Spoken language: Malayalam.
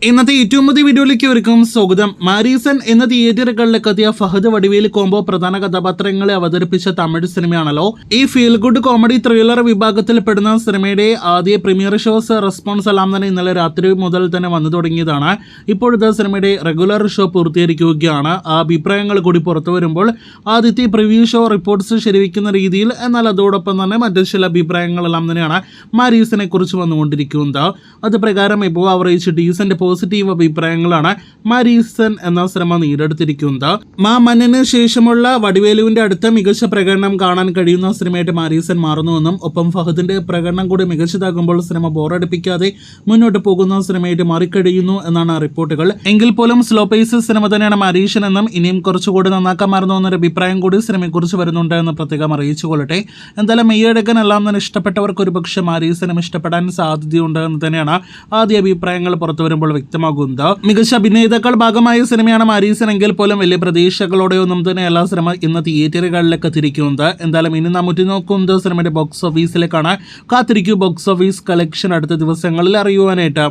ഇന്നത്തെ ഏറ്റവും പുതിയ വീഡിയോയിലേക്ക് ഒരുക്കും സ്വാഗതം. മാരീസൺ എന്ന തിയേറ്ററുകളിലേക്ക് എത്തിയ ഫഹദ് വടിവേലി കോംബോ പ്രധാന കഥാപാത്രങ്ങളെ അവതരിപ്പിച്ച തമിഴ് സിനിമയാണല്ലോ. ഈ ഫീൽ ഗുഡ് കോമഡി ത്രില്ലർ വിഭാഗത്തിൽ പെടുന്ന സിനിമയുടെ ആദ്യ പ്രീമിയർ ഷോസ് റെസ്പോൺസ് എല്ലാം തന്നെ ഇന്നലെ രാത്രി മുതൽ തന്നെ വന്നു തുടങ്ങിയതാണ്. ഇപ്പോഴത്തെ സിനിമയുടെ റെഗുലർ ഷോ പൂർത്തീകരിക്കുകയാണ്. ആ അഭിപ്രായങ്ങൾ കൂടി പുറത്തു വരുമ്പോൾ ആദ്യത്തെ പ്രിവ്യൂ ഷോ റിപ്പോർട്ട്സ് ശരിവയ്ക്കുന്ന രീതിയിൽ, എന്നാൽ അതോടൊപ്പം തന്നെ മറ്റു ചില അഭിപ്രായങ്ങളെല്ലാം തന്നെയാണ് മാരീസനെ കുറിച്ച് വന്നുകൊണ്ടിരിക്കുന്നത്. അത് പ്രകാരം ഇപ്പോൾ അവറേജ് ഡീസന്റ് പോസിറ്റീവ് അഭിപ്രായങ്ങളാണ് മാരീസൺ എന്ന സിനിമ നേടിയെടുത്തിരിക്കുന്നത്. മാ മന്നന് ശേഷമുള്ള വടിവേലുവിന്റെ അടുത്ത മികച്ച പ്രകടനം കാണാൻ കഴിയുന്ന സിനിമയായിട്ട് മാരീസൺ മാറുന്നുവെന്നും ഒപ്പം ഫഹദിന്റെ പ്രകടനം കൂടി മികച്ചതാകുമ്പോൾ സിനിമ ബോറടിപ്പിക്കാതെ മുന്നോട്ട് പോകുന്ന സിനിമയായിട്ട് മാറിക്കഴിയുന്നു എന്നാണ് റിപ്പോർട്ടുകൾ. എങ്കിൽ പോലും സ്ലോ പേസ് സിനിമ തന്നെയാണ് മാരീസൺ എന്നും ഇനിയും കുറച്ചുകൂടി നന്നാക്കാമായിരുന്നു എന്നൊരു അഭിപ്രായം കൂടി സിനിമയെക്കുറിച്ച് വരുന്നുണ്ട് എന്ന് പ്രത്യേകം അറിയിച്ചുകൊള്ളട്ടെ. എന്തായാലും മെയ്യടക്കൻ എല്ലാം തന്നെ ഇഷ്ടപ്പെട്ടവർക്ക് ഒരുപക്ഷെ മാരീസനും ഇഷ്ടപ്പെടാൻ സാധ്യതയുണ്ട് എന്ന് തന്നെയാണ് ആദ്യ അഭിപ്രായങ്ങൾ പുറത്തു വരുമ്പോൾ വ്യക്തമാകുന്നത്. മികച്ച അഭിനേതാക്കൾ ഭാഗമായ സിനിമയാണ് മാരീസൺ എങ്കിൽ പോലും വലിയ പ്രതീക്ഷകളോടെയൊന്നും തന്നെ എല്ലാ സിനിമ ഇന്ന് തിയേറ്ററുകളിലേക്ക് എത്തിയിരിക്കുന്നത്. എന്തായാലും ഇനി നാം ഉറ്റുനോക്കുന്നത് സിനിമയുടെ ബോക്സ് ഓഫീസിലേക്കാണ്. കാത്തിരിക്കൂ ബോക്സ് ഓഫീസ് കളക്ഷൻ അടുത്ത ദിവസങ്ങളിൽ അറിയുവാനായിട്ട്.